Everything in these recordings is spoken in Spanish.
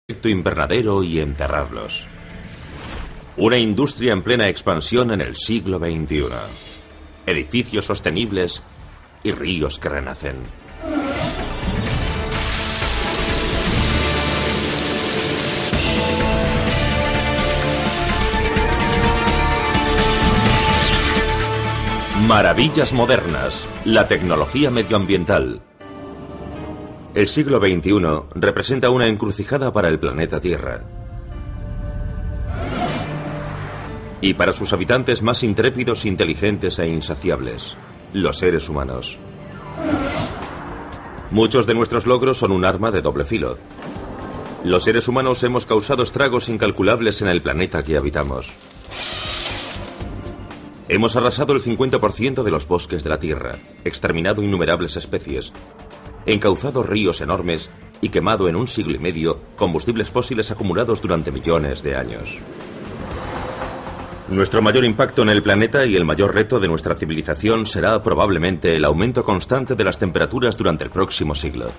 efecto invernadero y enterrarlos. Una industria en plena expansión en el siglo XXI. Edificios sostenibles y ríos que renacen. Maravillas modernas, la tecnología medioambiental. El siglo XXI representa una encrucijada para el planeta Tierra. Y para sus habitantes más intrépidos, inteligentes e insaciables, los seres humanos. Muchos de nuestros logros son un arma de doble filo. Los seres humanos hemos causado estragos incalculables en el planeta que habitamos. Hemos arrasado el 50% de los bosques de la Tierra, exterminado innumerables especies, encauzado ríos enormes y quemado en un siglo y medio combustibles fósiles acumulados durante millones de años. Nuestro mayor impacto en el planeta y el mayor reto de nuestra civilización será probablemente el aumento constante de las temperaturas durante el próximo siglo.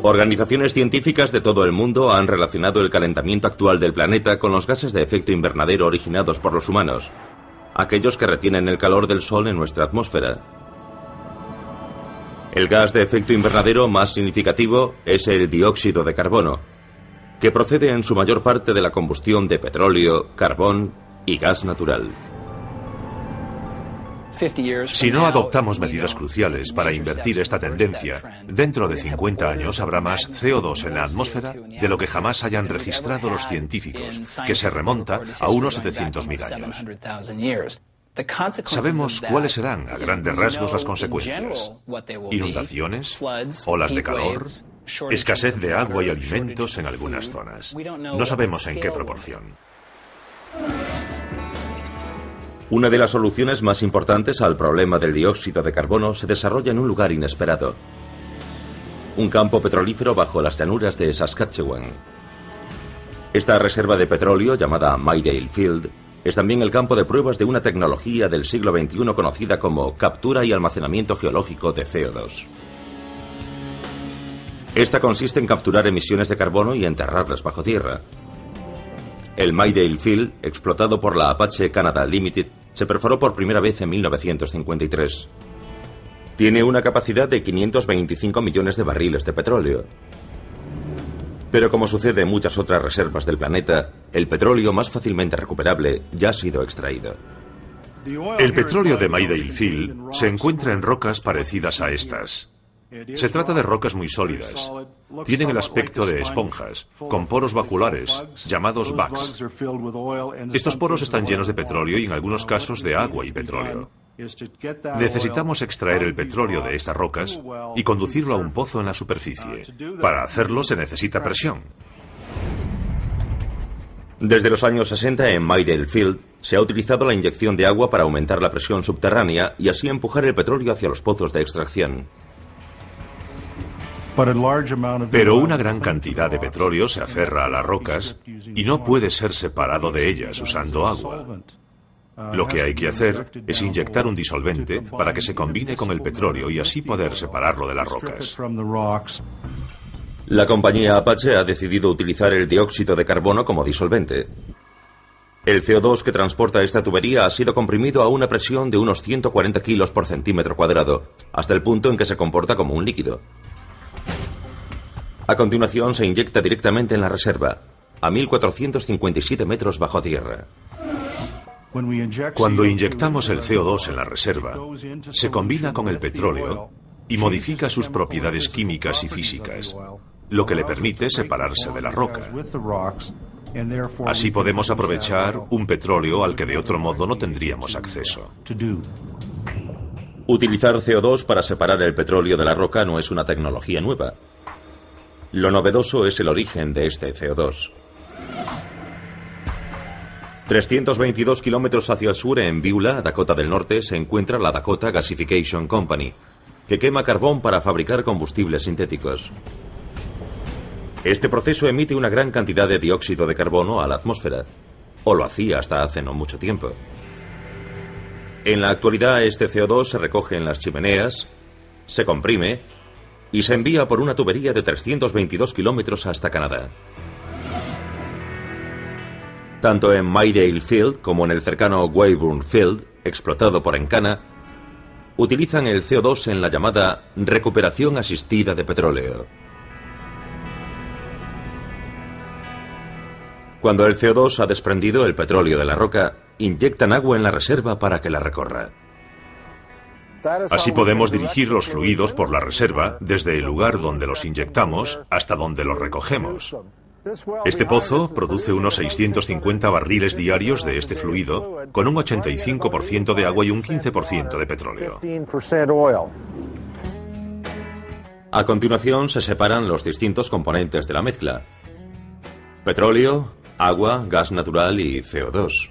Organizaciones científicas de todo el mundo han relacionado el calentamiento actual del planeta con los gases de efecto invernadero originados por los humanos, aquellos que retienen el calor del Sol en nuestra atmósfera. El gas de efecto invernadero más significativo es el dióxido de carbono, que procede en su mayor parte de la combustión de petróleo, carbón y gas natural. Si no adoptamos medidas cruciales para invertir esta tendencia, dentro de 50 años habrá más CO2 en la atmósfera de lo que jamás hayan registrado los científicos, que se remonta a unos 700.000 años. Sabemos cuáles serán, a grandes rasgos, las consecuencias: inundaciones, olas de calor, escasez de agua y alimentos en algunas zonas. No sabemos en qué proporción. Una de las soluciones más importantes al problema del dióxido de carbono se desarrolla en un lugar inesperado. Un campo petrolífero bajo las llanuras de Saskatchewan. Esta reserva de petróleo, llamada Midale Field, es también el campo de pruebas de una tecnología del siglo XXI conocida como captura y almacenamiento geológico de CO2. Esta consiste en capturar emisiones de carbono y enterrarlas bajo tierra. El Midale Field, explotado por la Apache Canada Limited, se perforó por primera vez en 1953. Tiene una capacidad de 525 millones de barriles de petróleo. Pero como sucede en muchas otras reservas del planeta, el petróleo más fácilmente recuperable ya ha sido extraído. El petróleo de Midale Field se encuentra en rocas parecidas a estas. Se trata de rocas muy sólidas. Tienen el aspecto de esponjas, con poros vaculares, llamados bags. Estos poros están llenos de petróleo y en algunos casos de agua y petróleo. Necesitamos extraer el petróleo de estas rocas y conducirlo a un pozo en la superficie. Para hacerlo se necesita presión. Desde los años 60 en Midale Field se ha utilizado la inyección de agua para aumentar la presión subterránea y así empujar el petróleo hacia los pozos de extracción. Pero una gran cantidad de petróleo se aferra a las rocas y no puede ser separado de ellas usando agua. Lo que hay que hacer es inyectar un disolvente para que se combine con el petróleo y así poder separarlo de las rocas. La compañía Apache ha decidido utilizar el dióxido de carbono como disolvente. El CO2 que transporta esta tubería ha sido comprimido a una presión de unos 140 kilos por centímetro cuadrado, hasta el punto en que se comporta como un líquido. A continuación se inyecta directamente en la reserva, a 1457 metros bajo tierra. Cuando inyectamos el CO2 en la reserva, se combina con el petróleo y modifica sus propiedades químicas y físicas, lo que le permite separarse de la roca. Así podemos aprovechar un petróleo al que de otro modo no tendríamos acceso. Utilizar CO2 para separar el petróleo de la roca no es una tecnología nueva. Lo novedoso es el origen de este CO2. 322 kilómetros hacia el sur, en Beulah, Dakota del Norte, se encuentra la Dakota Gasification Company, que quema carbón para fabricar combustibles sintéticos. Este proceso emite una gran cantidad de dióxido de carbono a la atmósfera, o lo hacía hasta hace no mucho tiempo. En la actualidad, este CO2 se recoge en las chimeneas, se comprime y se envía por una tubería de 322 kilómetros hasta Canadá. Tanto en Maydale Field como en el cercano Weyburn Field, explotado por Encana, utilizan el CO2 en la llamada recuperación asistida de petróleo. Cuando el CO2 ha desprendido el petróleo de la roca, inyectan agua en la reserva para que la recorra. Así podemos dirigir los fluidos por la reserva desde el lugar donde los inyectamos hasta donde los recogemos. Este pozo produce unos 650 barriles diarios de este fluido, con un 85% de agua y un 15% de petróleo. A continuación se separan los distintos componentes de la mezcla: petróleo, agua, gas natural y CO2.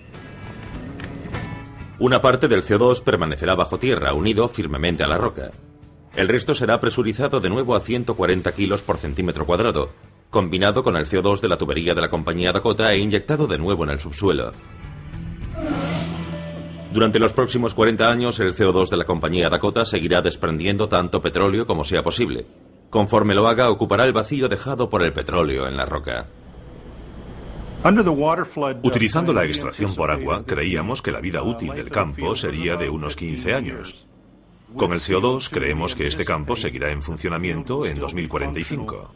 Una parte del CO2 permanecerá bajo tierra, unido firmemente a la roca. El resto será presurizado de nuevo a 140 kilos por centímetro cuadrado, combinado con el CO2 de la tubería de la compañía Dakota e inyectado de nuevo en el subsuelo. Durante los próximos 40 años, el CO2 de la compañía Dakota seguirá desprendiendo tanto petróleo como sea posible. Conforme lo haga, ocupará el vacío dejado por el petróleo en la roca. Utilizando la extracción por agua, creíamos que la vida útil del campo sería de unos 15 años. Con el CO2 creemos que este campo seguirá en funcionamiento en 2045.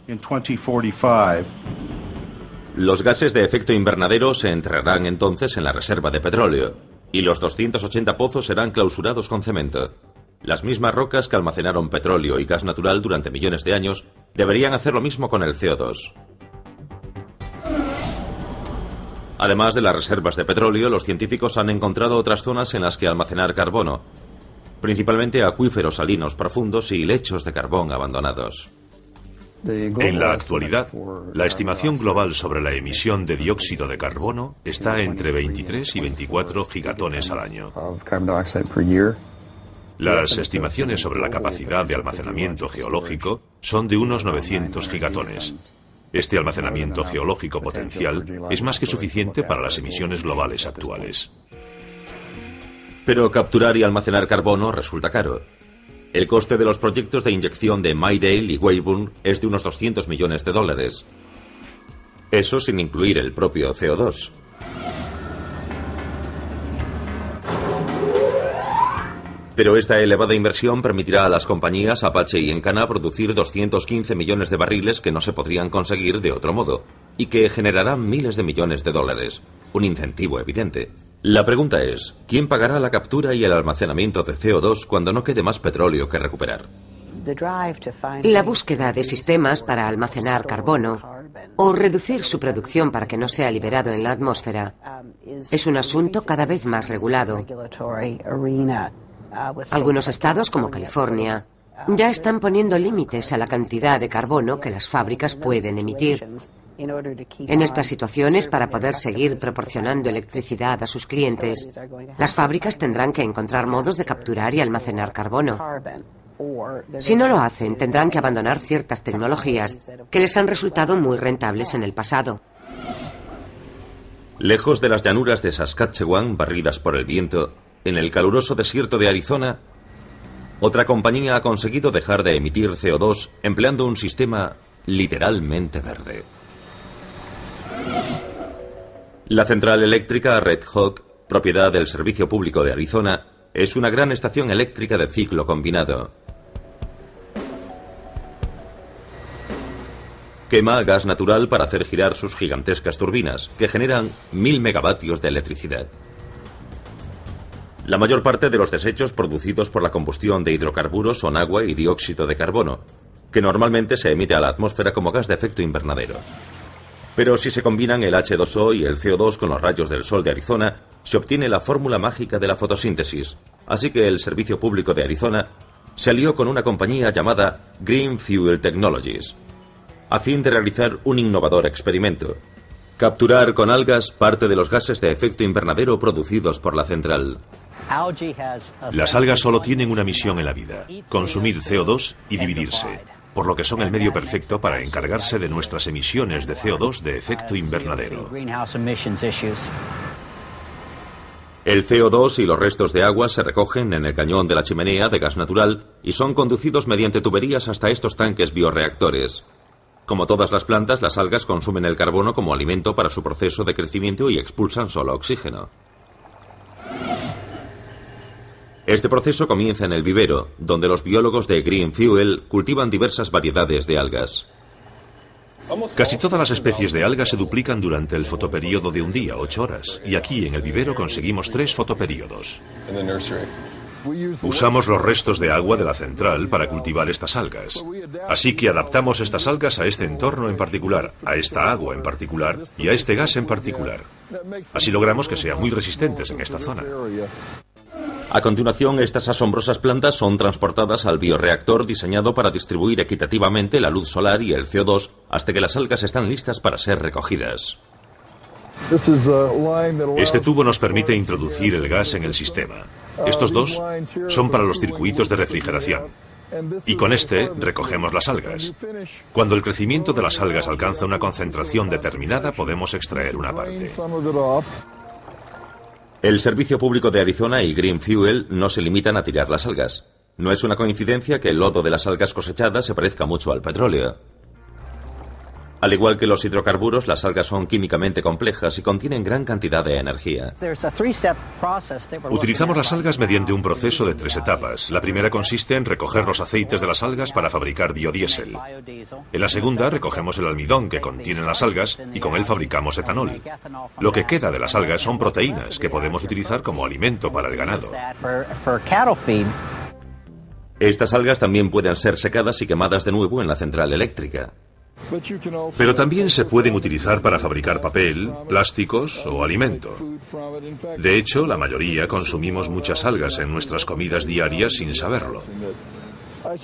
Los gases de efecto invernadero se entrarán entonces en la reserva de petróleo, y los 280 pozos serán clausurados con cemento. Las mismas rocas que almacenaron petróleo y gas natural durante millones de años deberían hacer lo mismo con el CO2. Además de las reservas de petróleo, los científicos han encontrado otras zonas en las que almacenar carbono, principalmente acuíferos salinos profundos y lechos de carbón abandonados. En la actualidad, la estimación global sobre la emisión de dióxido de carbono está entre 23 y 24 gigatones al año. Las estimaciones sobre la capacidad de almacenamiento geológico son de unos 900 gigatones. Este almacenamiento geológico potencial es más que suficiente para las emisiones globales actuales. Pero capturar y almacenar carbono resulta caro. El coste de los proyectos de inyección de Maydale y Weyburn es de unos 200 millones de dólares. Eso sin incluir el propio CO2. Pero esta elevada inversión permitirá a las compañías Apache y Encana producir 215 millones de barriles que no se podrían conseguir de otro modo, y que generarán miles de millones de dólares. Un incentivo evidente. La pregunta es, ¿quién pagará la captura y el almacenamiento de CO2 cuando no quede más petróleo que recuperar? La búsqueda de sistemas para almacenar carbono o reducir su producción para que no sea liberado en la atmósfera es un asunto cada vez más regulado. Algunos estados, como California, ya están poniendo límites a la cantidad de carbono que las fábricas pueden emitir. En estas situaciones, para poder seguir proporcionando electricidad a sus clientes, las fábricas tendrán que encontrar modos de capturar y almacenar carbono. Si no lo hacen, tendrán que abandonar ciertas tecnologías que les han resultado muy rentables en el pasado. Lejos de las llanuras de Saskatchewan, barridas por el viento, en el caluroso desierto de Arizona, otra compañía ha conseguido dejar de emitir CO2 empleando un sistema literalmente verde. La central eléctrica Red Hawk, propiedad del Servicio Público de Arizona, es una gran estación eléctrica de ciclo combinado. Quema gas natural para hacer girar sus gigantescas turbinas, que generan 1000 megavatios de electricidad. La mayor parte de los desechos producidos por la combustión de hidrocarburos son agua y dióxido de carbono, que normalmente se emite a la atmósfera como gas de efecto invernadero. Pero si se combinan el H2O y el CO2 con los rayos del sol de Arizona, se obtiene la fórmula mágica de la fotosíntesis. Así que el Servicio Público de Arizona se alió con una compañía llamada Green Fuel Technologies, a fin de realizar un innovador experimento: capturar con algas parte de los gases de efecto invernadero producidos por la central. Las algas solo tienen una misión en la vida: consumir CO2 y dividirse, por lo que son el medio perfecto para encargarse de nuestras emisiones de CO2 de efecto invernadero. El CO2 y los restos de agua se recogen en el cañón de la chimenea de gas natural y son conducidos mediante tuberías hasta estos tanques bioreactores. Como todas las plantas, las algas consumen el carbono como alimento para su proceso de crecimiento y expulsan solo oxígeno. Este proceso comienza en el vivero, donde los biólogos de Green Fuel cultivan diversas variedades de algas. Casi todas las especies de algas se duplican durante el fotoperíodo de un día, 8 horas, y aquí en el vivero conseguimos 3 fotoperíodos. Usamos los restos de agua de la central para cultivar estas algas. Así que adaptamos estas algas a este entorno en particular, a esta agua en particular y a este gas en particular. Así logramos que sean muy resistentes en esta zona. A continuación, estas asombrosas plantas son transportadas al bioreactor diseñado para distribuir equitativamente la luz solar y el CO2 hasta que las algas están listas para ser recogidas. Este tubo nos permite introducir el gas en el sistema. Estos dos son para los circuitos de refrigeración. Y con este recogemos las algas. Cuando el crecimiento de las algas alcanza una concentración determinada, podemos extraer una parte. El Servicio Público de Arizona y Green Fuel no se limitan a tirar las algas. No es una coincidencia que el lodo de las algas cosechadas se parezca mucho al petróleo. Al igual que los hidrocarburos, las algas son químicamente complejas y contienen gran cantidad de energía. Utilizamos las algas mediante un proceso de 3 etapas. La primera consiste en recoger los aceites de las algas para fabricar biodiesel. En la segunda recogemos el almidón que contienen las algas y con él fabricamos etanol. Lo que queda de las algas son proteínas que podemos utilizar como alimento para el ganado. Estas algas también pueden ser secadas y quemadas de nuevo en la central eléctrica. Pero también se pueden utilizar para fabricar papel, plásticos o alimento. De hecho, la mayoría consumimos muchas algas en nuestras comidas diarias sin saberlo.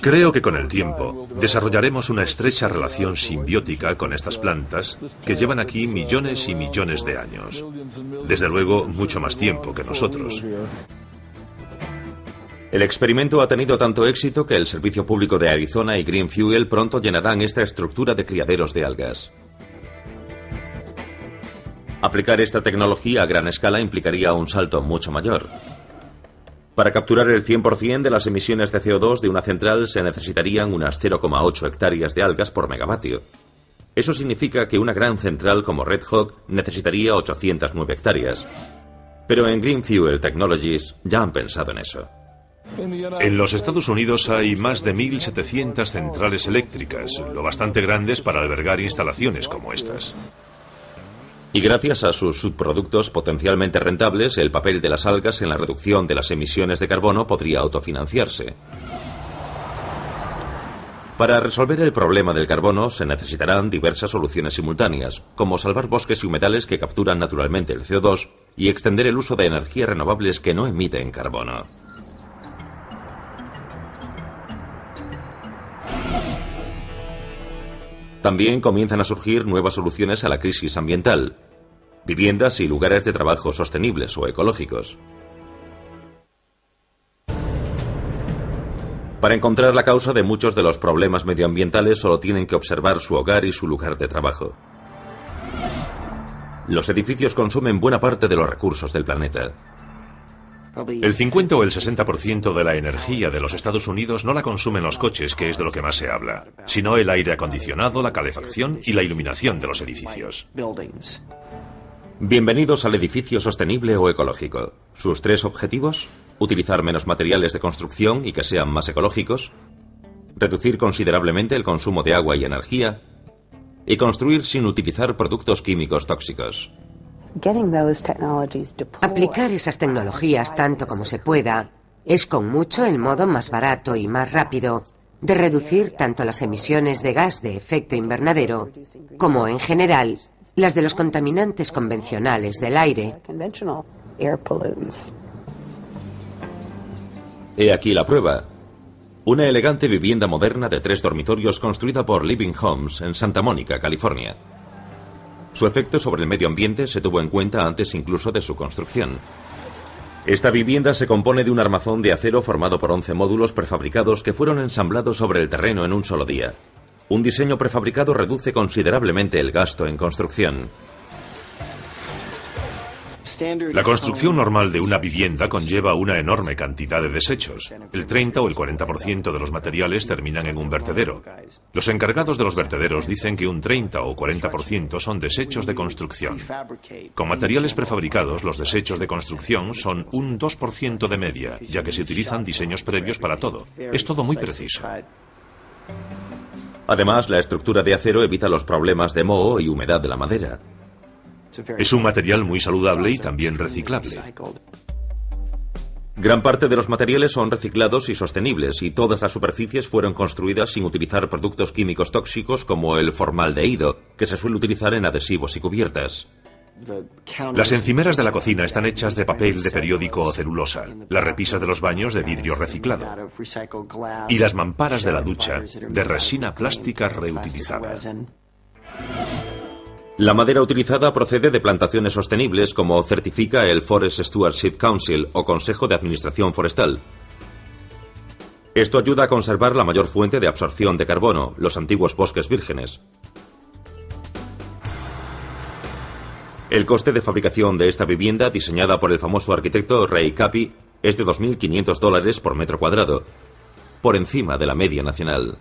Creo que con el tiempo desarrollaremos una estrecha relación simbiótica con estas plantas que llevan aquí millones y millones de años. Desde luego, mucho más tiempo que nosotros. El experimento ha tenido tanto éxito que el Servicio Público de Arizona y Green Fuel pronto llenarán esta estructura de criaderos de algas. Aplicar esta tecnología a gran escala implicaría un salto mucho mayor. Para capturar el 100% de las emisiones de CO2 de una central se necesitarían unas 0,8 hectáreas de algas por megavatio. Eso significa que una gran central como Red Hawk necesitaría 809 hectáreas. Pero en Green Fuel Technologies ya han pensado en eso. En los Estados Unidos hay más de 1.700 centrales eléctricas, lo bastante grandes para albergar instalaciones como estas. Y gracias a sus subproductos potencialmente rentables, el papel de las algas en la reducción de las emisiones de carbono podría autofinanciarse. Para resolver el problema del carbono se necesitarán diversas soluciones simultáneas, como salvar bosques y humedales que capturan naturalmente el CO2 y extender el uso de energías renovables que no emiten carbono. También comienzan a surgir nuevas soluciones a la crisis ambiental, viviendas y lugares de trabajo sostenibles o ecológicos. Para encontrar la causa de muchos de los problemas medioambientales solo tienen que observar su hogar y su lugar de trabajo. Los edificios consumen buena parte de los recursos del planeta. El 50 o el 60% de la energía de los Estados Unidos no la consumen los coches, que es de lo que más se habla, sino el aire acondicionado, la calefacción y la iluminación de los edificios. Bienvenidos al edificio sostenible o ecológico. ¿Sus 3 objetivos? Utilizar menos materiales de construcción y que sean más ecológicos, reducir considerablemente el consumo de agua y energía, y construir sin utilizar productos químicos tóxicos. Aplicar esas tecnologías tanto como se pueda es con mucho el modo más barato y más rápido de reducir tanto las emisiones de gas de efecto invernadero como, en general, las de los contaminantes convencionales del aire. He aquí la prueba. Una elegante vivienda moderna de 3 dormitorios construida por Living Homes en Santa Mónica, California. Su efecto sobre el medio ambiente se tuvo en cuenta antes incluso de su construcción. Esta vivienda se compone de un armazón de acero formado por 11 módulos prefabricados que fueron ensamblados sobre el terreno en un solo día. Un diseño prefabricado reduce considerablemente el gasto en construcción. La construcción normal de una vivienda conlleva una enorme cantidad de desechos. El 30 o el 40% de los materiales terminan en un vertedero. Los encargados de los vertederos dicen que un 30 o 40% son desechos de construcción. Con materiales prefabricados, los desechos de construcción son un 2% de media, ya que se utilizan diseños previos para todo. Es todo muy preciso. Además, la estructura de acero evita los problemas de moho y humedad de la madera. Es un material muy saludable y también reciclable. Gran parte de los materiales son reciclados y sostenibles, y todas las superficies fueron construidas sin utilizar productos químicos tóxicos como el formaldehído, que se suele utilizar en adhesivos y cubiertas. Las encimeras de la cocina están hechas de papel de periódico o celulosa, las repisas de los baños de vidrio reciclado y las mamparas de la ducha de resina plástica reutilizada. La madera utilizada procede de plantaciones sostenibles, como certifica el Forest Stewardship Council o Consejo de Administración Forestal. Esto ayuda a conservar la mayor fuente de absorción de carbono, los antiguos bosques vírgenes. El coste de fabricación de esta vivienda, diseñada por el famoso arquitecto Ray Kapi, es de $2.500 por metro cuadrado, por encima de la media nacional.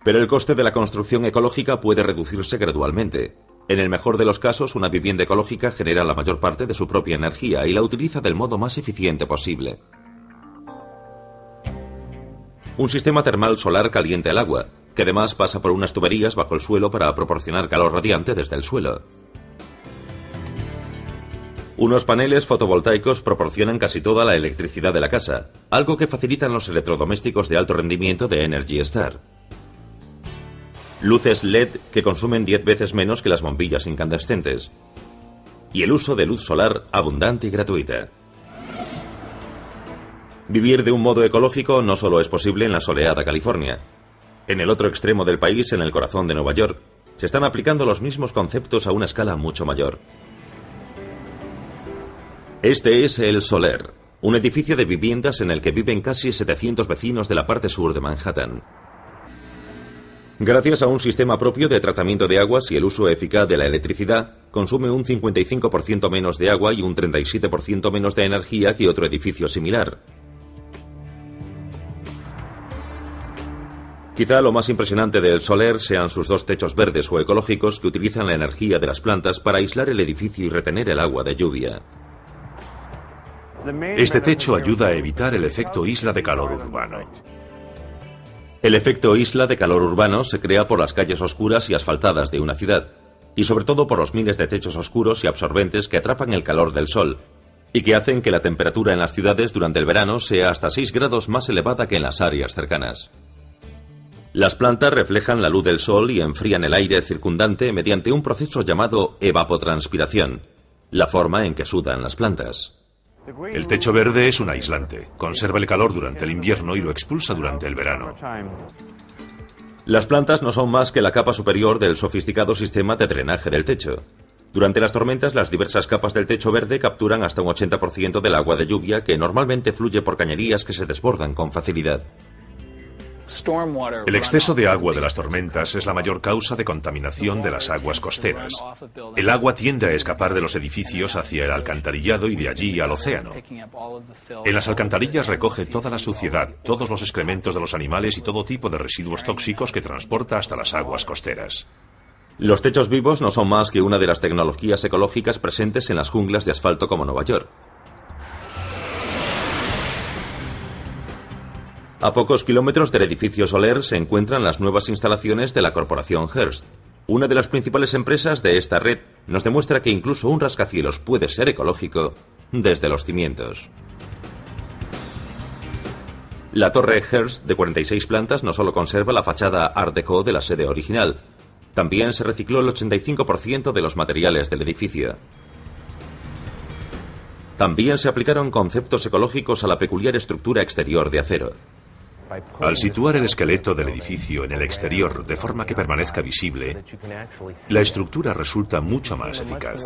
Pero el coste de la construcción ecológica puede reducirse gradualmente. En el mejor de los casos, una vivienda ecológica genera la mayor parte de su propia energía y la utiliza del modo más eficiente posible. Un sistema termal solar calienta el agua, que además pasa por unas tuberías bajo el suelo para proporcionar calor radiante desde el suelo. Unos paneles fotovoltaicos proporcionan casi toda la electricidad de la casa, algo que facilitan los electrodomésticos de alto rendimiento de Energy Star. Luces LED que consumen 10 veces menos que las bombillas incandescentes. Y el uso de luz solar abundante y gratuita. Vivir de un modo ecológico no solo es posible en la soleada California. En el otro extremo del país, en el corazón de Nueva York, se están aplicando los mismos conceptos a una escala mucho mayor. Este es el Soler, un edificio de viviendas en el que viven casi 700 vecinos de la parte sur de Manhattan. Gracias a un sistema propio de tratamiento de aguas y el uso eficaz de la electricidad, consume un 55% menos de agua y un 37% menos de energía que otro edificio similar. Quizá lo más impresionante del Soler sean sus dos techos verdes o ecológicos que utilizan la energía de las plantas para aislar el edificio y retener el agua de lluvia. Este techo ayuda a evitar el efecto isla de calor urbano. El efecto isla de calor urbano se crea por las calles oscuras y asfaltadas de una ciudad, y sobre todo por los miles de techos oscuros y absorbentes que atrapan el calor del sol, y que hacen que la temperatura en las ciudades durante el verano sea hasta 6 grados más elevada que en las áreas cercanas. Las plantas reflejan la luz del sol y enfrían el aire circundante mediante un proceso llamado evapotranspiración, la forma en que sudan las plantas. El techo verde es un aislante, conserva el calor durante el invierno y lo expulsa durante el verano. Las plantas no son más que la capa superior del sofisticado sistema de drenaje del techo. Durante las tormentas, las diversas capas del techo verde capturan hasta un 80% del agua de lluvia que normalmente fluye por cañerías que se desbordan con facilidad. El exceso de agua de las tormentas es la mayor causa de contaminación de las aguas costeras. El agua tiende a escapar de los edificios hacia el alcantarillado y de allí al océano. En las alcantarillas recoge toda la suciedad, todos los excrementos de los animales y todo tipo de residuos tóxicos que transporta hasta las aguas costeras. Los techos vivos no son más que una de las tecnologías ecológicas presentes en las junglas de asfalto como Nueva York. A pocos kilómetros del edificio Soler se encuentran las nuevas instalaciones de la corporación Hearst. Una de las principales empresas de esta red nos demuestra que incluso un rascacielos puede ser ecológico desde los cimientos. La torre Hearst, de 46 plantas, no solo conserva la fachada Art Deco de la sede original, también se recicló el 85% de los materiales del edificio. También se aplicaron conceptos ecológicos a la peculiar estructura exterior de acero. Al situar el esqueleto del edificio en el exterior de forma que permanezca visible, la estructura resulta mucho más eficaz.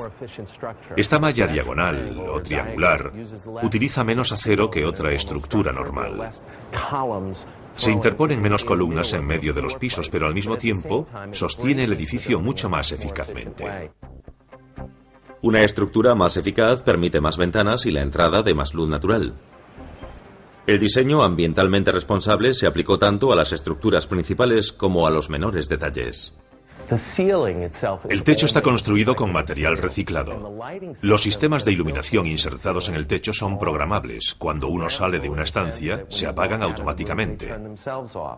Esta malla diagonal o triangular utiliza menos acero que otra estructura normal. Se interponen menos columnas en medio de los pisos, pero al mismo tiempo sostiene el edificio mucho más eficazmente. Una estructura más eficaz permite más ventanas y la entrada de más luz natural. El diseño ambientalmente responsable se aplicó tanto a las estructuras principales como a los menores detalles. El techo está construido con material reciclado. Los sistemas de iluminación insertados en el techo son programables. Cuando uno sale de una estancia, se apagan automáticamente.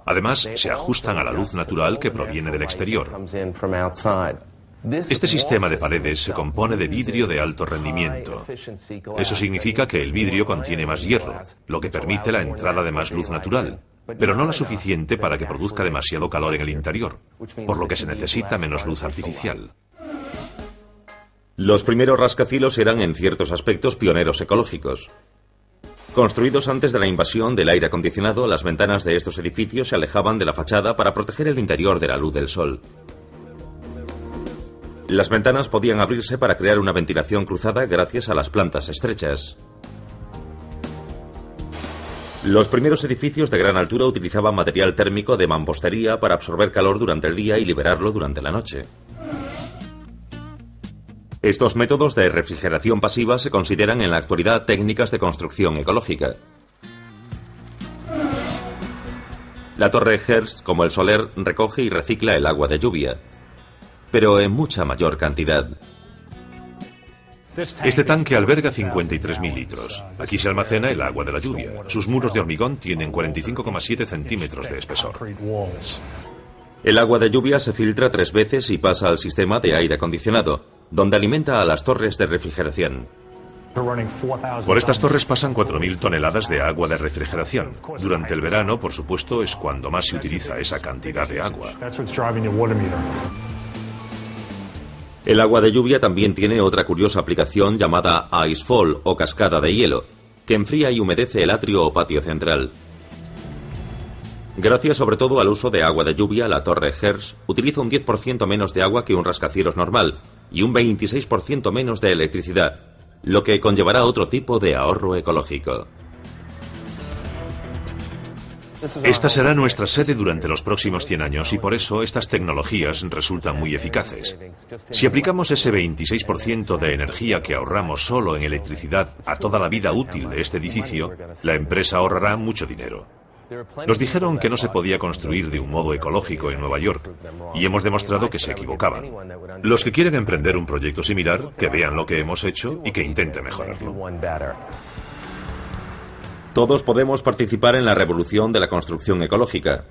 Además, se ajustan a la luz natural que proviene del exterior. Este sistema de paredes se compone de vidrio de alto rendimiento. Eso significa que el vidrio contiene más hierro, lo que permite la entrada de más luz natural, pero no la suficiente para que produzca demasiado calor en el interior, por lo que se necesita menos luz artificial. Los primeros rascacielos eran en ciertos aspectos pioneros ecológicos. Construidos antes de la invasión del aire acondicionado, las ventanas de estos edificios se alejaban de la fachada para proteger el interior de la luz del sol. Las ventanas podían abrirse para crear una ventilación cruzada gracias a las plantas estrechas. Los primeros edificios de gran altura utilizaban material térmico de mampostería para absorber calor durante el día y liberarlo durante la noche. Estos métodos de refrigeración pasiva se consideran en la actualidad técnicas de construcción ecológica. La torre Hearst, como el Soler, recoge y recicla el agua de lluvia, pero en mucha mayor cantidad. Este tanque alberga 53.000 litros. Aquí se almacena el agua de la lluvia. Sus muros de hormigón tienen 45,7 centímetros de espesor. El agua de lluvia se filtra 3 veces y pasa al sistema de aire acondicionado, donde alimenta a las torres de refrigeración. Por estas torres pasan 4.000 toneladas de agua de refrigeración. Durante el verano, por supuesto, es cuando más se utiliza esa cantidad de agua. El agua de lluvia también tiene otra curiosa aplicación llamada icefall o cascada de hielo, que enfría y humedece el atrio o patio central. Gracias sobre todo al uso de agua de lluvia, la torre Hearst utiliza un 10% menos de agua que un rascacielos normal y un 26% menos de electricidad, lo que conllevará otro tipo de ahorro ecológico. Esta será nuestra sede durante los próximos 100 años y por eso estas tecnologías resultan muy eficaces. Si aplicamos ese 26% de energía que ahorramos solo en electricidad a toda la vida útil de este edificio, la empresa ahorrará mucho dinero. Nos dijeron que no se podía construir de un modo ecológico en Nueva York y hemos demostrado que se equivocaban. Los que quieren emprender un proyecto similar, que vean lo que hemos hecho y que intenten mejorarlo. Todos podemos participar en la revolución de la construcción ecológica.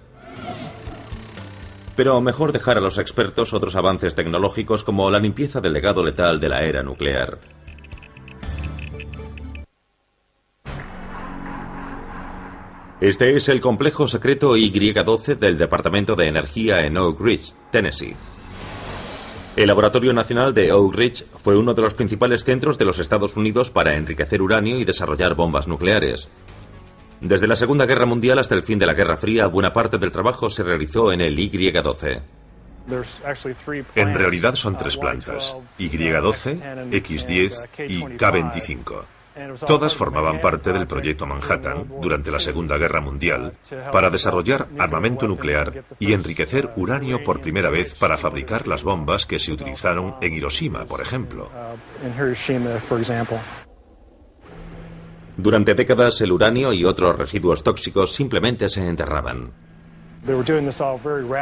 Pero mejor dejar a los expertos otros avances tecnológicos como la limpieza del legado letal de la era nuclear. Este es el complejo secreto Y-12 del Departamento de Energía en Oak Ridge, Tennessee. El Laboratorio Nacional de Oak Ridge fue uno de los principales centros de los Estados Unidos para enriquecer uranio y desarrollar bombas nucleares. Desde la Segunda Guerra Mundial hasta el fin de la Guerra Fría, buena parte del trabajo se realizó en el Y-12. En realidad son 3 plantas, Y-12, X-10 y K-25. Todas formaban parte del proyecto Manhattan durante la Segunda Guerra Mundial para desarrollar armamento nuclear y enriquecer uranio por primera vez para fabricar las bombas que se utilizaron en Hiroshima, por ejemplo. Durante décadas, el uranio y otros residuos tóxicos simplemente se enterraban.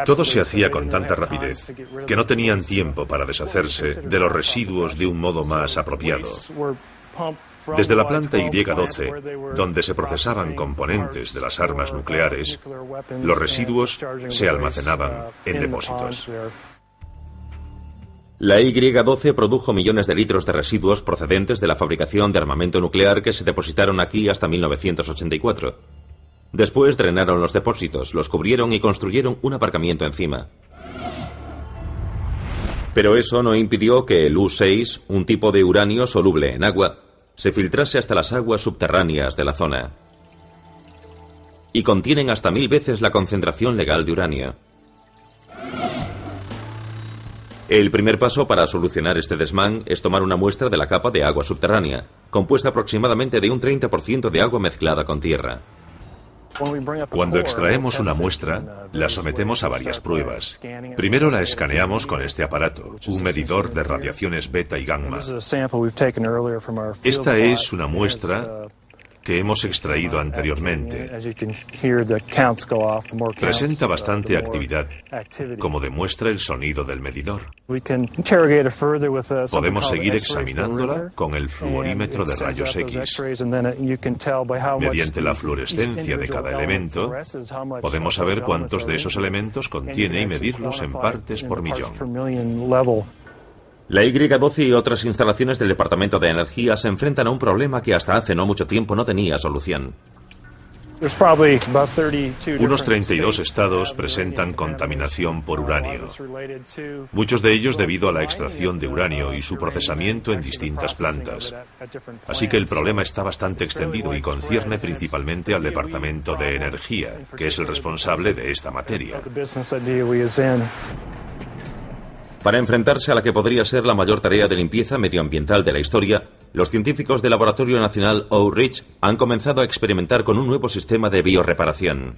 Todo se hacía con tanta rapidez que no tenían tiempo para deshacerse de los residuos de un modo más apropiado. Desde la planta Y-12, donde se procesaban componentes de las armas nucleares, los residuos se almacenaban en depósitos. La Y-12 produjo millones de litros de residuos procedentes de la fabricación de armamento nuclear que se depositaron aquí hasta 1984. Después drenaron los depósitos, los cubrieron y construyeron un aparcamiento encima. Pero eso no impidió que el U-6, un tipo de uranio soluble en agua, se filtrase hasta las aguas subterráneas de la zona. Y contienen hasta 1000 veces la concentración legal de uranio. El primer paso para solucionar este desmán es tomar una muestra de la capa de agua subterránea, compuesta aproximadamente de un 30% de agua mezclada con tierra. Cuando extraemos una muestra, la sometemos a varias pruebas. Primero la escaneamos con este aparato, un medidor de radiaciones beta y gamma. Esta es una muestra que hemos extraído anteriormente. Presenta bastante actividad, como demuestra el sonido del medidor. Podemos seguir examinándola con el fluorímetro de rayos X. Mediante la fluorescencia de cada elemento, podemos saber cuántos de esos elementos contiene y medirlos en partes por millón. La Y12 y otras instalaciones del Departamento de Energía se enfrentan a un problema que hasta hace no mucho tiempo no tenía solución. Unos 32 estados presentan contaminación por uranio, muchos de ellos debido a la extracción de uranio y su procesamiento en distintas plantas. Así que el problema está bastante extendido y concierne principalmente al Departamento de Energía, que es el responsable de esta materia. Para enfrentarse a la que podría ser la mayor tarea de limpieza medioambiental de la historia, los científicos del Laboratorio Nacional Oak Ridge han comenzado a experimentar con un nuevo sistema de biorreparación.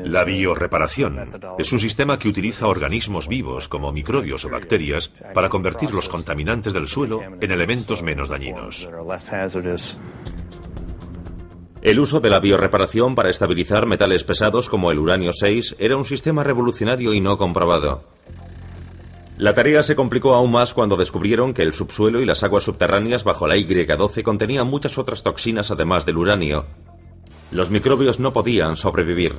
La biorreparación es un sistema que utiliza organismos vivos como microbios o bacterias para convertir los contaminantes del suelo en elementos menos dañinos. El uso de la biorreparación para estabilizar metales pesados como el uranio 6 era un sistema revolucionario y no comprobado. La tarea se complicó aún más cuando descubrieron que el subsuelo y las aguas subterráneas bajo la Y12 contenían muchas otras toxinas además del uranio. Los microbios no podían sobrevivir.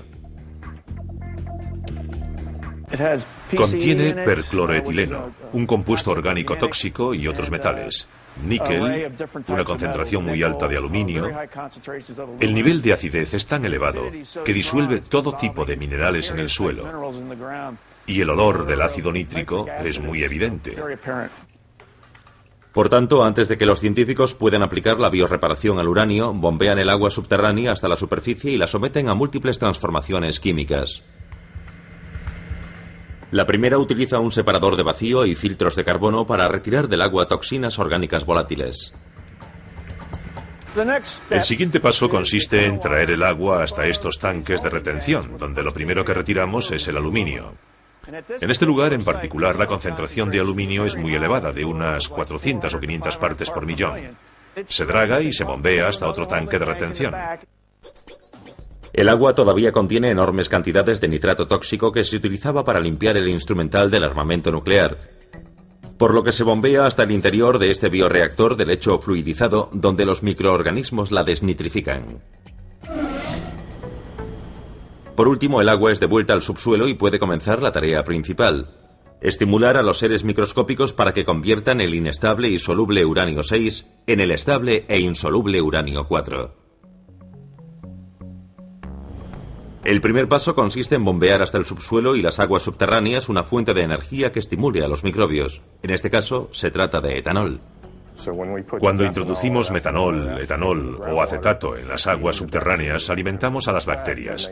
Contiene percloroetileno, un compuesto orgánico tóxico y otros metales. Níquel, una concentración muy alta de aluminio. El nivel de acidez es tan elevado que disuelve todo tipo de minerales en el suelo. Y el olor del ácido nítrico es muy evidente. Por tanto, antes de que los científicos puedan aplicar la biorreparación al uranio, bombean el agua subterránea hasta la superficie y la someten a múltiples transformaciones químicas. La primera utiliza un separador de vacío y filtros de carbono para retirar del agua toxinas orgánicas volátiles. El siguiente paso consiste en traer el agua hasta estos tanques de retención, donde lo primero que retiramos es el aluminio. En este lugar en particular, la concentración de aluminio es muy elevada, de unas 400 o 500 partes por millón. Se draga y se bombea hasta otro tanque de retención. El agua todavía contiene enormes cantidades de nitrato tóxico que se utilizaba para limpiar el instrumental del armamento nuclear, por lo que se bombea hasta el interior de este bioreactor de lecho fluidizado, donde los microorganismos la desnitrifican. Por último, el agua es devuelta al subsuelo y puede comenzar la tarea principal: estimular a los seres microscópicos para que conviertan el inestable y soluble uranio 6 en el estable e insoluble uranio 4. El primer paso consiste en bombear hasta el subsuelo y las aguas subterráneas una fuente de energía que estimule a los microbios. En este caso, se trata de etanol. Cuando introducimos metanol, etanol o acetato en las aguas subterráneas, alimentamos a las bacterias.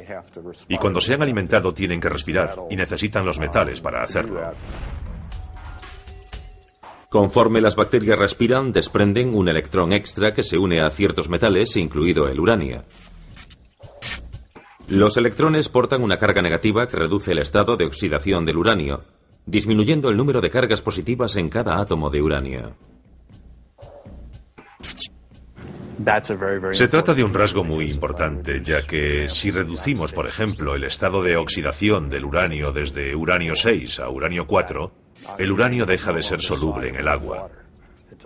Y cuando se han alimentado tienen que respirar y necesitan los metales para hacerlo. Conforme las bacterias respiran, desprenden un electrón extra que se une a ciertos metales, incluido el uranio. Los electrones portan una carga negativa que reduce el estado de oxidación del uranio, disminuyendo el número de cargas positivas en cada átomo de uranio. Se trata de un rasgo muy importante, ya que si reducimos, por ejemplo, el estado de oxidación del uranio desde uranio 6 a uranio 4, el uranio deja de ser soluble en el agua.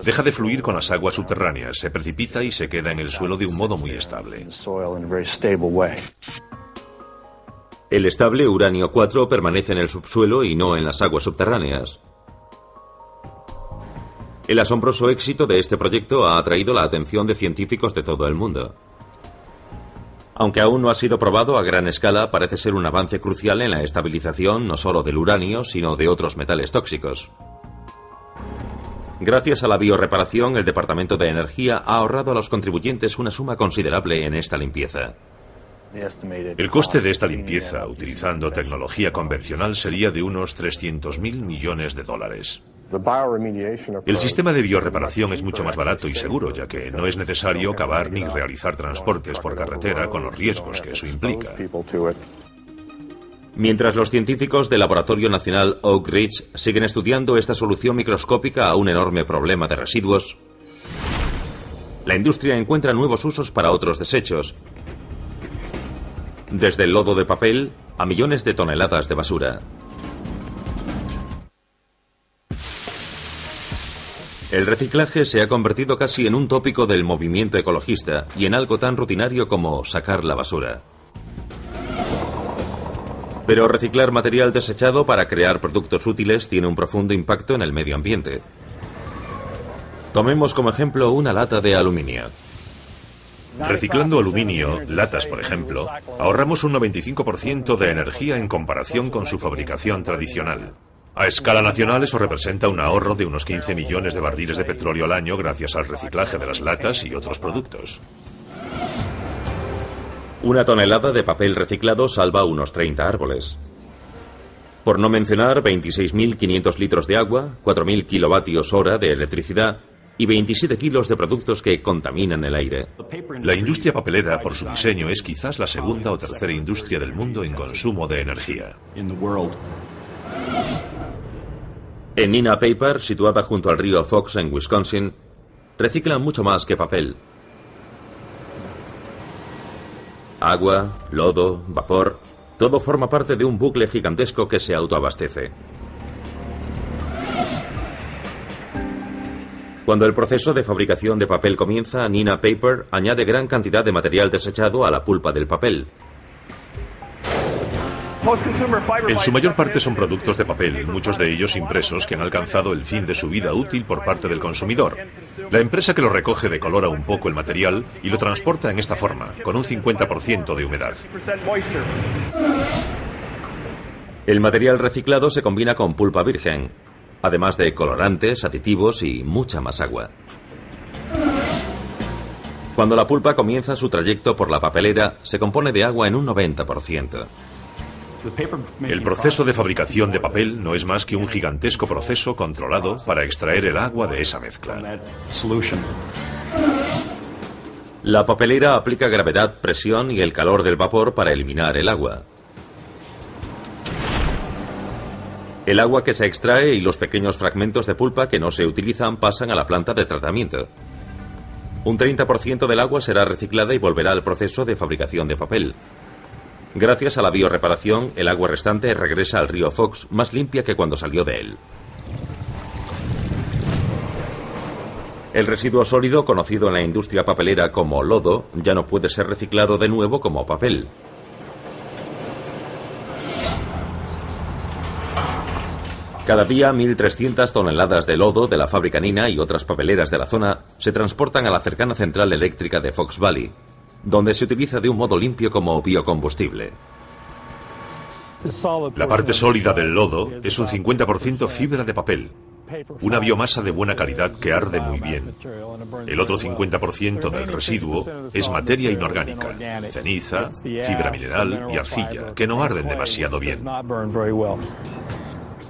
Deja de fluir con las aguas subterráneas, se precipita y se queda en el suelo de un modo muy estable. El estable uranio 4 permanece en el subsuelo y no en las aguas subterráneas. El asombroso éxito de este proyecto ha atraído la atención de científicos de todo el mundo. Aunque aún no ha sido probado a gran escala, parece ser un avance crucial en la estabilización no solo del uranio, sino de otros metales tóxicos. Gracias a la biorreparación, el Departamento de Energía ha ahorrado a los contribuyentes una suma considerable en esta limpieza. El coste de esta limpieza, utilizando tecnología convencional, sería de unos 300.000 millones de dólares. El sistema de biorreparación es mucho más barato y seguro, ya que no es necesario cavar ni realizar transportes por carretera con los riesgos que eso implica. Mientras los científicos del Laboratorio Nacional Oak Ridge siguen estudiando esta solución microscópica a un enorme problema de residuos, la industria encuentra nuevos usos para otros desechos, desde el lodo de papel a millones de toneladas de basura. El reciclaje se ha convertido casi en un tópico del movimiento ecologista y en algo tan rutinario como sacar la basura. Pero reciclar material desechado para crear productos útiles tiene un profundo impacto en el medio ambiente. Tomemos como ejemplo una lata de aluminio. Reciclando aluminio, latas por ejemplo, ahorramos un 95% de energía en comparación con su fabricación tradicional. A escala nacional eso representa un ahorro de unos 15 millones de barriles de petróleo al año gracias al reciclaje de las latas y otros productos. Una tonelada de papel reciclado salva unos 30 árboles. Por no mencionar 26.500 litros de agua, 4.000 kilovatios hora de electricidad y 27 kilos de productos que contaminan el aire. La industria papelera, por su diseño, es quizás la segunda o tercera industria del mundo en consumo de energía. En Neenah Paper, situada junto al río Fox en Wisconsin, reciclan mucho más que papel. Agua, lodo, vapor, todo forma parte de un bucle gigantesco que se autoabastece. Cuando el proceso de fabricación de papel comienza, Neenah Paper añade gran cantidad de material desechado a la pulpa del papel. En su mayor parte son productos de papel, muchos de ellos impresos que han alcanzado el fin de su vida útil por parte del consumidor. La empresa que lo recoge decolora un poco el material y lo transporta en esta forma, con un 50% de humedad. El material reciclado se combina con pulpa virgen, además de colorantes, aditivos y mucha más agua. Cuando la pulpa comienza su trayecto por la papelera, se compone de agua en un 90%. El proceso de fabricación de papel no es más que un gigantesco proceso controlado para extraer el agua de esa mezcla. La papelera aplica gravedad, presión y el calor del vapor para eliminar el agua. El agua que se extrae y los pequeños fragmentos de pulpa que no se utilizan pasan a la planta de tratamiento. Un 30% del agua será reciclada y volverá al proceso de fabricación de papel. Gracias a la biorreparación, el agua restante regresa al río Fox más limpia que cuando salió de él. El residuo sólido, conocido en la industria papelera como lodo, ya no puede ser reciclado de nuevo como papel. Cada día, 1.300 toneladas de lodo de la fábrica Neenah y otras papeleras de la zona se transportan a la cercana central eléctrica de Fox Valley, donde se utiliza de un modo limpio como biocombustible. La parte sólida del lodo es un 50% fibra de papel, una biomasa de buena calidad que arde muy bien. El otro 50% del residuo es materia inorgánica, ceniza, fibra mineral y arcilla, que no arden demasiado bien.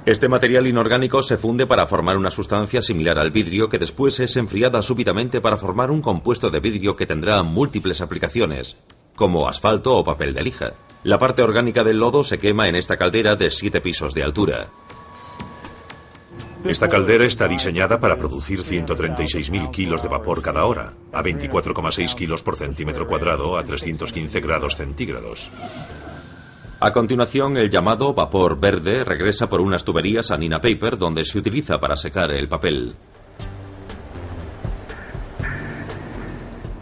Este material inorgánico se funde para formar una sustancia similar al vidrio que después es enfriada súbitamente para formar un compuesto de vidrio que tendrá múltiples aplicaciones, como asfalto o papel de lija. La parte orgánica del lodo se quema en esta caldera de 7 pisos de altura. Esta caldera está diseñada para producir 136.000 kilos de vapor cada hora, a 24,6 kilos por centímetro cuadrado a 315 grados centígrados. A continuación, el llamado vapor verde regresa por unas tuberías a Neenah Paper, donde se utiliza para secar el papel.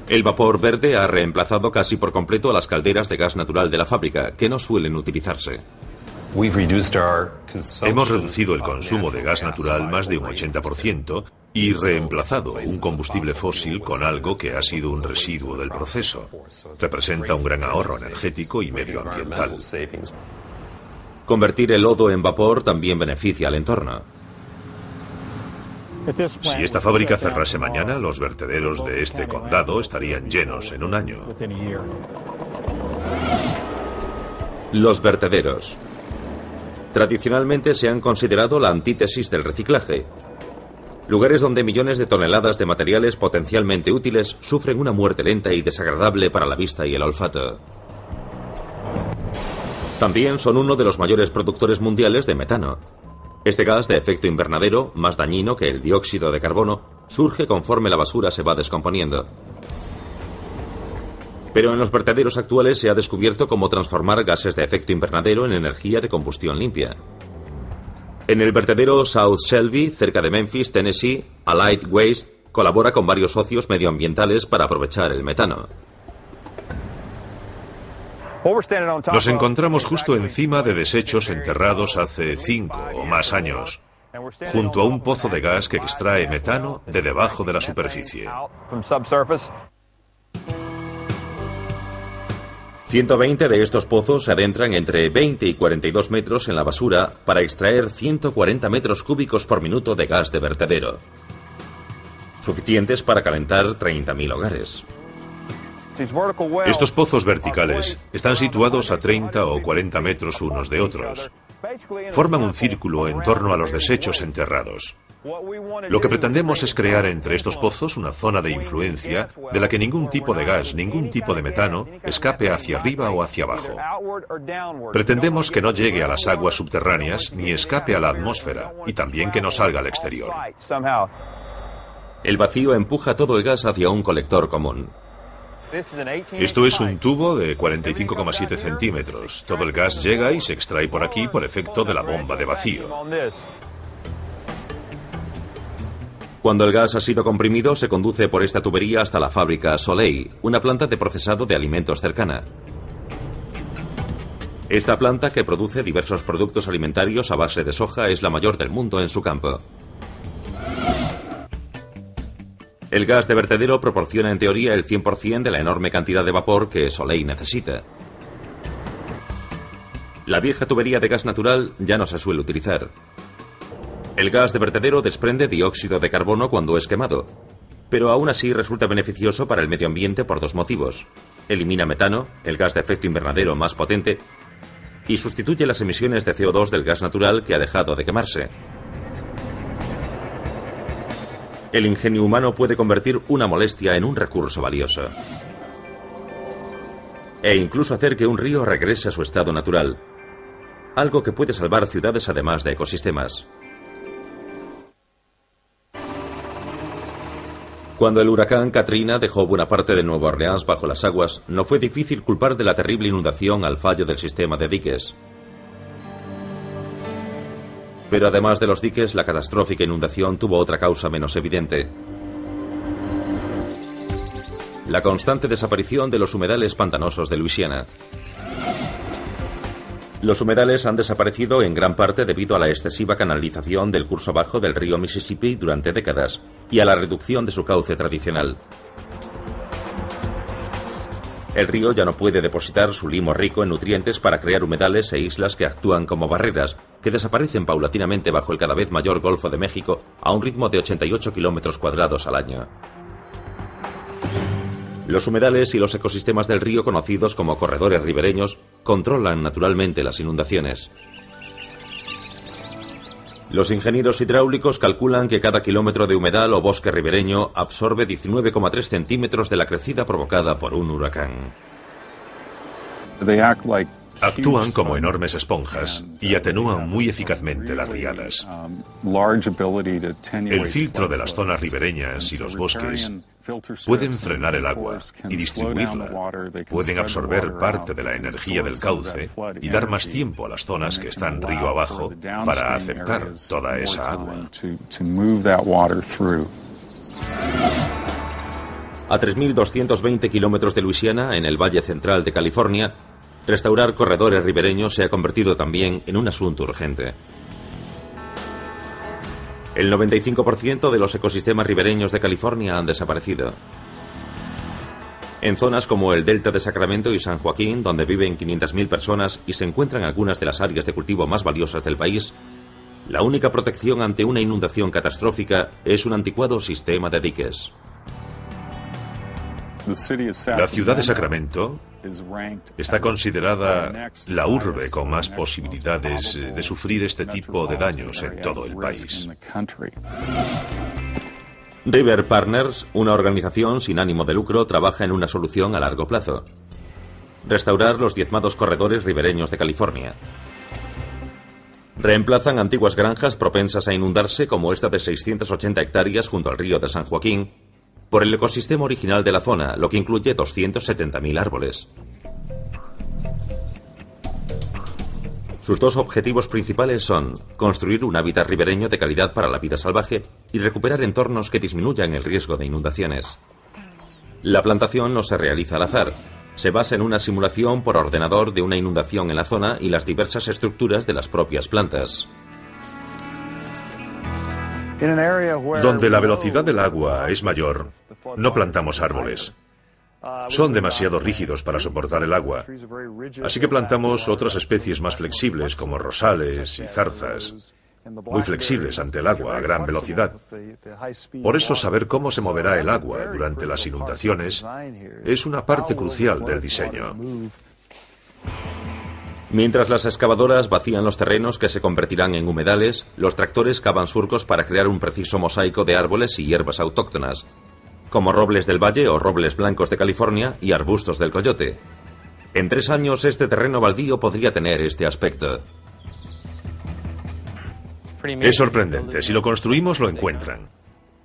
El vapor verde ha reemplazado casi por completo a las calderas de gas natural de la fábrica, que no suelen utilizarse. Hemos reducido el consumo de gas natural más de un 80% y reemplazado un combustible fósil con algo que ha sido un residuo del proceso. Representa un gran ahorro energético y medioambiental. Convertir el lodo en vapor también beneficia al entorno. Si esta fábrica cerrase mañana, los vertederos de este condado estarían llenos en un año. Los vertederos. Tradicionalmente se han considerado la antítesis del reciclaje, Lugares donde millones de toneladas de materiales potencialmente útiles sufren una muerte lenta y desagradable para la vista y el olfato. También son uno de los mayores productores mundiales de metano. Este gas de efecto invernadero, más dañino que el dióxido de carbono, surge conforme la basura se va descomponiendo. Pero en los vertederos actuales se ha descubierto cómo transformar gases de efecto invernadero en energía de combustión limpia. En el vertedero South Shelby, cerca de Memphis, Tennessee, Allied Waste colabora con varios socios medioambientales para aprovechar el metano. Nos encontramos justo encima de desechos enterrados hace 5 o más años, junto a un pozo de gas que extrae metano de debajo de la superficie. 120 de estos pozos se adentran entre 20 y 42 metros en la basura para extraer 140 metros cúbicos por minuto de gas de vertedero, suficientes para calentar 30.000 hogares. Estos pozos verticales están situados a 30 o 40 metros unos de otros. Forman un círculo en torno a los desechos enterrados. Lo que pretendemos es crear entre estos pozos una zona de influencia de la que ningún tipo de gas, ningún tipo de metano escape hacia arriba o hacia abajo. Pretendemos que no llegue a las aguas subterráneas ni escape a la atmósfera y también que no salga al exterior. El vacío empuja todo el gas hacia un colector común. Esto es un tubo de 45,7 centímetros. Todo el gas llega y se extrae por aquí por efecto de la bomba de vacío. Cuando el gas ha sido comprimido, se conduce por esta tubería hasta la fábrica Soleil, una planta de procesado de alimentos cercana. Esta planta, que produce diversos productos alimentarios a base de soja, es la mayor del mundo en su campo. El gas de vertedero proporciona en teoría el 100% de la enorme cantidad de vapor que Soleil necesita. La vieja tubería de gas natural ya no se suele utilizar. El gas de vertedero desprende dióxido de carbono cuando es quemado, pero aún así resulta beneficioso para el medio ambiente por dos motivos. Elimina metano, el gas de efecto invernadero más potente, y sustituye las emisiones de CO2 del gas natural que ha dejado de quemarse. El ingenio humano puede convertir una molestia en un recurso valioso. E incluso hacer que un río regrese a su estado natural. Algo que puede salvar ciudades además de ecosistemas. Cuando el huracán Katrina dejó buena parte de Nueva Orleans bajo las aguas, no fue difícil culpar de la terrible inundación al fallo del sistema de diques. Pero además de los diques, la catastrófica inundación tuvo otra causa menos evidente. La constante desaparición de los humedales pantanosos de Luisiana. Los humedales han desaparecido en gran parte debido a la excesiva canalización del curso bajo del río Mississippi durante décadas y a la reducción de su cauce tradicional. El río ya no puede depositar su limo rico en nutrientes para crear humedales e islas que actúan como barreras, que desaparecen paulatinamente bajo el cada vez mayor Golfo de México a un ritmo de 88 kilómetros cuadrados al año. Los humedales y los ecosistemas del río, conocidos como corredores ribereños, controlan naturalmente las inundaciones. Los ingenieros hidráulicos calculan que cada kilómetro de humedal o bosque ribereño absorbe 19,3 centímetros de la crecida provocada por un huracán. Actúan como enormes esponjas y atenúan muy eficazmente las riadas. El filtro de las zonas ribereñas y los bosques pueden frenar el agua y distribuirla. Pueden absorber parte de la energía del cauce y dar más tiempo a las zonas que están río abajo para aceptar toda esa agua. A 3.220 kilómetros de Luisiana, en el Valle Central de California, restaurar corredores ribereños se ha convertido también en un asunto urgente. El 95% de los ecosistemas ribereños de California han desaparecido. En zonas como el Delta de Sacramento y San Joaquín, donde viven 500.000 personas y se encuentran algunas de las áreas de cultivo más valiosas del país, la única protección ante una inundación catastrófica es un anticuado sistema de diques. La ciudad de Sacramento está considerada la urbe con más posibilidades de sufrir este tipo de daños en todo el país. River Partners, una organización sin ánimo de lucro, trabaja en una solución a largo plazo: restaurar los diezmados corredores ribereños de California. Reemplazan antiguas granjas propensas a inundarse, como esta de 680 hectáreas junto al río de San Joaquín, por el ecosistema original de la zona, lo que incluye 270.000 árboles. Sus dos objetivos principales son construir un hábitat ribereño de calidad para la vida salvaje y recuperar entornos que disminuyan el riesgo de inundaciones. La plantación no se realiza al azar. Se basa en una simulación por ordenador de una inundación en la zona y las diversas estructuras de las propias plantas. Donde la velocidad del agua es mayor, no plantamos árboles. Son demasiado rígidos para soportar el agua. Así que plantamos otras especies más flexibles, como rosales y zarzas, muy flexibles ante el agua a gran velocidad. Por eso saber cómo se moverá el agua durante las inundaciones es una parte crucial del diseño. Mientras las excavadoras vacían los terrenos que se convertirán en humedales, los tractores cavan surcos para crear un preciso mosaico de árboles y hierbas autóctonas, como robles del valle o robles blancos de California y arbustos del coyote. En 3 años este terreno baldío podría tener este aspecto. Es sorprendente. Si lo construimos, lo encuentran.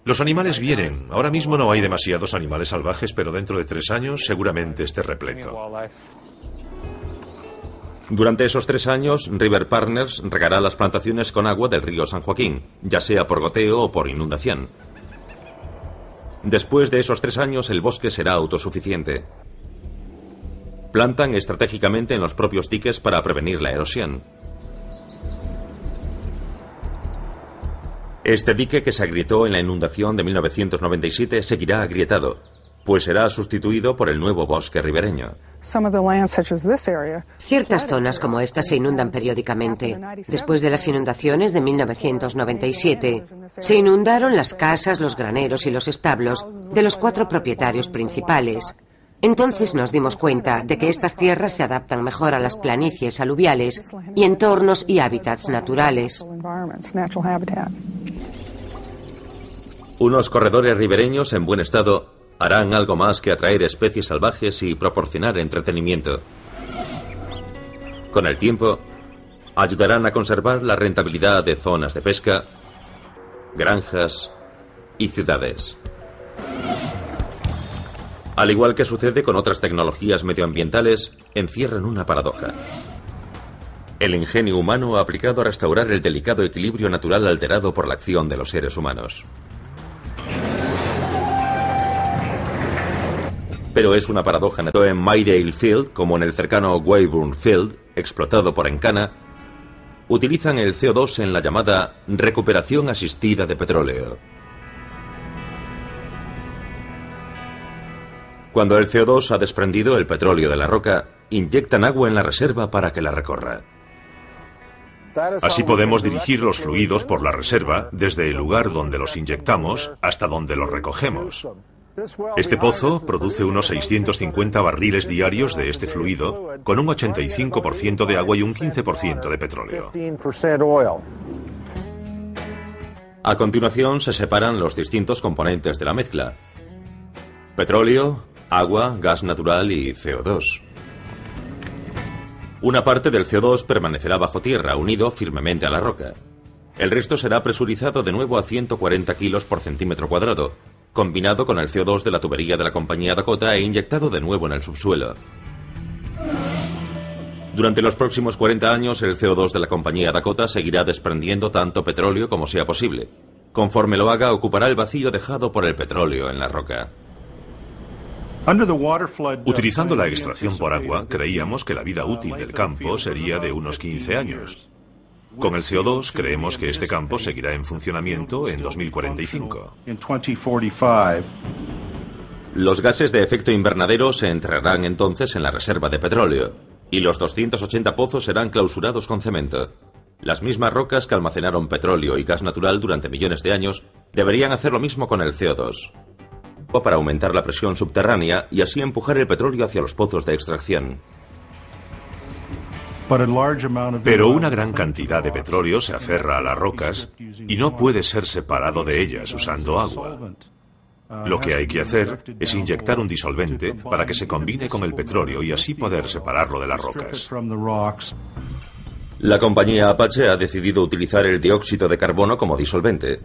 Los animales vienen. Ahora mismo no hay demasiados animales salvajes, pero dentro de 3 años seguramente esté repleto. Durante esos 3 años, River Partners regará las plantaciones con agua del río San Joaquín, ya sea por goteo o por inundación. Después de esos 3 años, el bosque será autosuficiente. Plantan estratégicamente en los propios diques para prevenir la erosión. Este dique, que se agrietó en la inundación de 1997, seguirá agrietado, pues será sustituido por el nuevo bosque ribereño. Ciertas zonas como esta se inundan periódicamente. Después de las inundaciones de 1997, se inundaron las casas, los graneros y los establos de los 4 propietarios principales. Entonces nos dimos cuenta de que estas tierras se adaptan mejor a las planicies aluviales y entornos y hábitats naturales. Unos corredores ribereños en buen estado harán algo más que atraer especies salvajes y proporcionar entretenimiento. Con el tiempo, ayudarán a conservar la rentabilidad de zonas de pesca, granjas y ciudades. Al igual que sucede con otras tecnologías medioambientales, encierran una paradoja: el ingenio humano aplicado a restaurar el delicado equilibrio natural alterado por la acción de los seres humanos. Pero es una paradoja. Tanto en Maydale Field como en el cercano Weyburn Field, explotado por Encana, utilizan el CO2 en la llamada recuperación asistida de petróleo. Cuando el CO2 ha desprendido el petróleo de la roca, inyectan agua en la reserva para que la recorra. Así podemos dirigir los fluidos por la reserva desde el lugar donde los inyectamos hasta donde los recogemos. Este pozo produce unos 650 barriles diarios de este fluido, con un 85% de agua y un 15% de petróleo. A continuación se separan los distintos componentes de la mezcla: petróleo, agua, gas natural y CO2. Una parte del CO2 permanecerá bajo tierra, unido firmemente a la roca. El resto será presurizado de nuevo a 140 kilos por centímetro cuadrado, combinado con el CO2 de la tubería de la compañía Dakota e inyectado de nuevo en el subsuelo. Durante los próximos 40 años, el CO2 de la compañía Dakota seguirá desprendiendo tanto petróleo como sea posible. Conforme lo haga, ocupará el vacío dejado por el petróleo en la roca. Utilizando la extracción por agua, creíamos que la vida útil del campo sería de unos 15 años. Con el CO2 creemos que este campo seguirá en funcionamiento en 2045. Los gases de efecto invernadero se enterrarán entonces en la reserva de petróleo, y los 280 pozos serán clausurados con cemento. Las mismas rocas que almacenaron petróleo y gas natural durante millones de años deberían hacer lo mismo con el CO2, para aumentar la presión subterránea y así empujar el petróleo hacia los pozos de extracción. Pero una gran cantidad de petróleo se aferra a las rocas y no puede ser separado de ellas usando agua. Lo que hay que hacer es inyectar un disolvente para que se combine con el petróleo y así poder separarlo de las rocas. La compañía Apache ha decidido utilizar el dióxido de carbono como disolvente.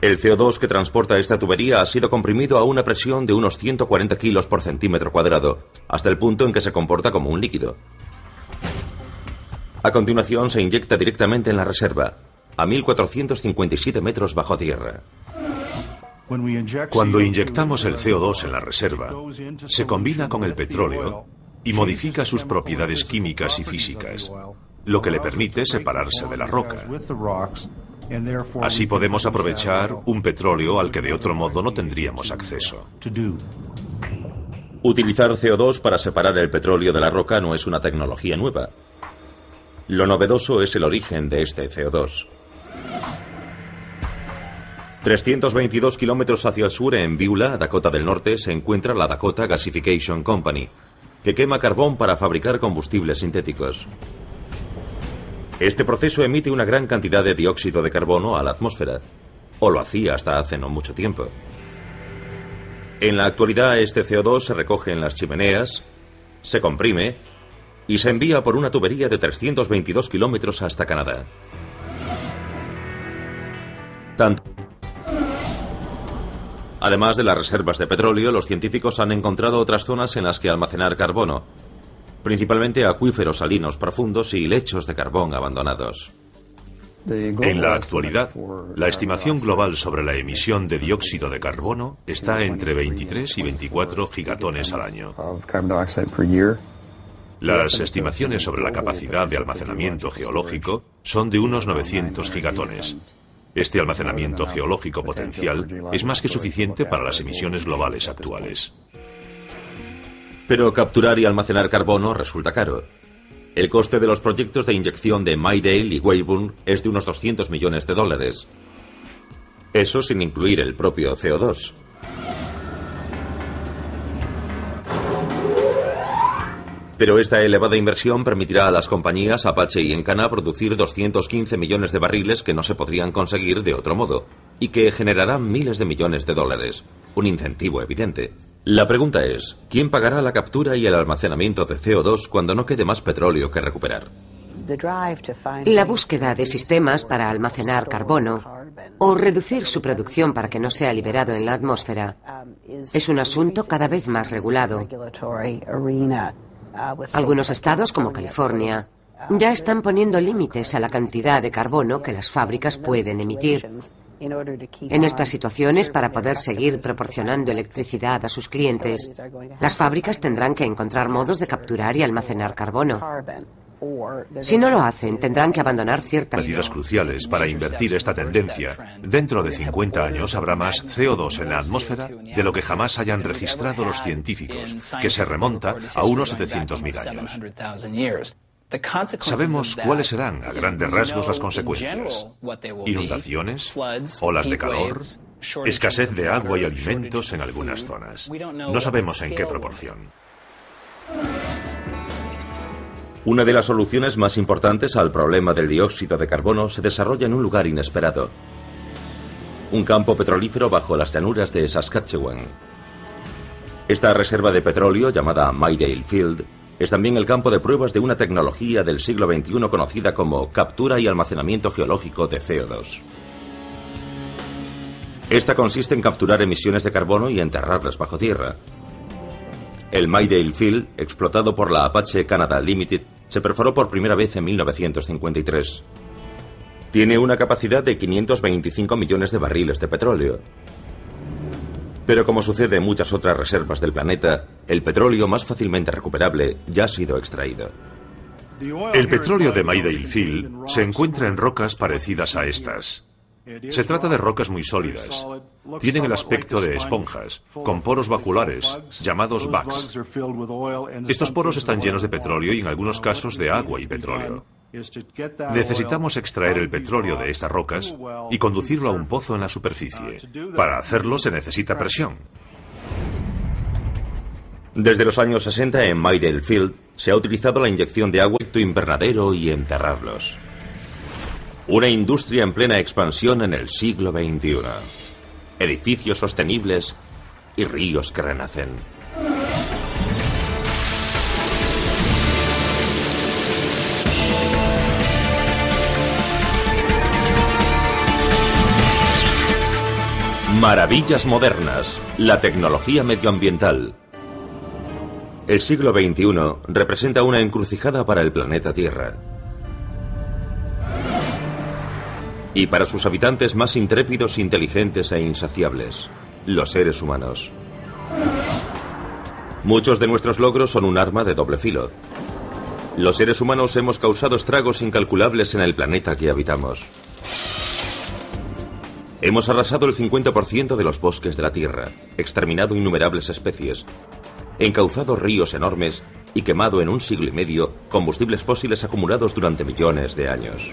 El CO2 que transporta esta tubería ha sido comprimido a una presión de unos 140 kilos por centímetro cuadrado, hasta el punto en que se comporta como un líquido. A continuación se inyecta directamente en la reserva, a 1457 metros bajo tierra. Cuando inyectamos el CO2 en la reserva, se combina con el petróleo y modifica sus propiedades químicas y físicas, lo que le permite separarse de la roca. Así podemos aprovechar un petróleo al que de otro modo no tendríamos acceso. Utilizar CO2 para separar el petróleo de la roca no es una tecnología nueva. Lo novedoso es el origen de este CO2. 322 kilómetros hacia el sur, en Beulah, Dakota del Norte, se encuentra la Dakota Gasification Company, que quema carbón para fabricar combustibles sintéticos. Este proceso emite una gran cantidad de dióxido de carbono a la atmósfera, o lo hacía hasta hace no mucho tiempo. En la actualidad, este CO2 se recoge en las chimeneas, se comprime y se envía por una tubería de 322 kilómetros hasta Canadá. Además de las reservas de petróleo, los científicos han encontrado otras zonas en las que almacenar carbono, principalmente acuíferos salinos profundos y lechos de carbón abandonados. En la actualidad, la estimación global sobre la emisión de dióxido de carbono está entre 23 y 24 gigatones al año. Las estimaciones sobre la capacidad de almacenamiento geológico son de unos 900 gigatones. Este almacenamiento geológico potencial es más que suficiente para las emisiones globales actuales. Pero capturar y almacenar carbono resulta caro. El coste de los proyectos de inyección de Midale y Weyburn es de unos 200 millones de dólares. Eso sin incluir el propio CO2. Pero esta elevada inversión permitirá a las compañías Apache y Encana producir 215 millones de barriles que no se podrían conseguir de otro modo, y que generarán miles de millones de dólares. Un incentivo evidente. La pregunta es, ¿quién pagará la captura y el almacenamiento de CO2 cuando no quede más petróleo que recuperar? La búsqueda de sistemas para almacenar carbono o reducir su producción para que no sea liberado en la atmósfera es un asunto cada vez más regulado. Algunos estados, como California, ya están poniendo límites a la cantidad de carbono que las fábricas pueden emitir. En estas situaciones, para poder seguir proporcionando electricidad a sus clientes, las fábricas tendrán que encontrar modos de capturar y almacenar carbono. Si no lo hacen, tendrán que abandonar ciertas medidas cruciales para invertir esta tendencia. Dentro de 50 años habrá más CO2 en la atmósfera de lo que jamás hayan registrado los científicos, que se remonta a unos 700.000 años. Sabemos cuáles serán, a grandes rasgos, las consecuencias. Inundaciones, olas de calor, escasez de agua y alimentos en algunas zonas. No sabemos en qué proporción. Una de las soluciones más importantes al problema del dióxido de carbono se desarrolla en un lugar inesperado. Un campo petrolífero bajo las llanuras de Saskatchewan. Esta reserva de petróleo, llamada Midale Field, es también el campo de pruebas de una tecnología del siglo XXI conocida como captura y almacenamiento geológico de CO2. Esta consiste en capturar emisiones de carbono y enterrarlas bajo tierra. El Midale Field, explotado por la Apache Canada Limited, se perforó por primera vez en 1953. Tiene una capacidad de 525 millones de barriles de petróleo. Pero como sucede en muchas otras reservas del planeta, el petróleo más fácilmente recuperable ya ha sido extraído. El petróleo de Midale Field se encuentra en rocas parecidas a estas. Se trata de rocas muy sólidas. Tienen el aspecto de esponjas, con poros vaculares, llamados bags. Estos poros están llenos de petróleo y en algunos casos de agua y petróleo. Necesitamos extraer el petróleo de estas rocas y conducirlo a un pozo en la superficie. Para hacerlo se necesita presión. Desde los años 60 en Maydale Field se ha utilizado la inyección de agua en invernadero y enterrarlos. Una industria en plena expansión en el siglo XXI. Edificios sostenibles y ríos que renacen. Maravillas modernas, la tecnología medioambiental. El siglo XXI representa una encrucijada para el planeta Tierra. Y para sus habitantes más intrépidos, inteligentes e insaciables, los seres humanos. Muchos de nuestros logros son un arma de doble filo. Los seres humanos hemos causado estragos incalculables en el planeta que habitamos. Hemos arrasado el 50% de los bosques de la Tierra, exterminado innumerables especies, encauzado ríos enormes y quemado en 1,5 siglos combustibles fósiles acumulados durante millones de años.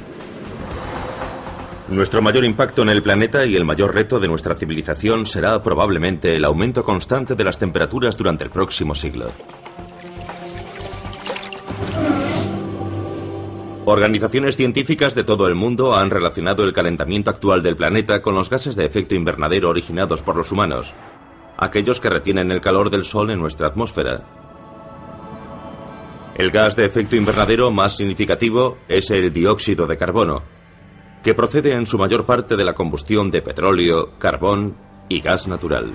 Nuestro mayor impacto en el planeta y el mayor reto de nuestra civilización será probablemente el aumento constante de las temperaturas durante el próximo siglo. Organizaciones científicas de todo el mundo han relacionado el calentamiento actual del planeta con los gases de efecto invernadero originados por los humanos, aquellos que retienen el calor del Sol en nuestra atmósfera. El gas de efecto invernadero más significativo es el dióxido de carbono, que procede en su mayor parte de la combustión de petróleo, carbón y gas natural.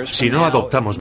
Si no adoptamos